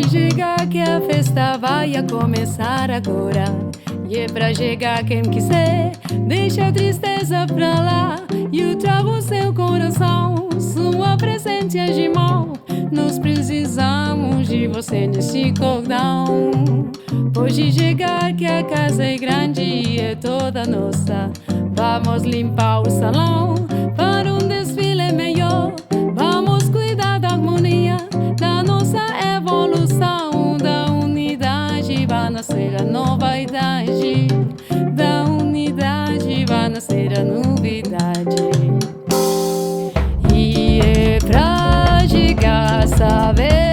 chegar que a festa vai a começar agora. E é pra chegar quem quiser, deixa a tristeza pra lá. E eu trago seu coração, sua presença de mão. Nós precisamos de você nesse cordão. Pode chegar que a casa é grande e é toda nossa. Vamos limpar o salão para um desfile melhor. Vamos cuidar da harmonia, da nossa evolução. Da unidade vai nascer a nova idade. Da unidade vai nascer a novidade. E é pra chegar, saber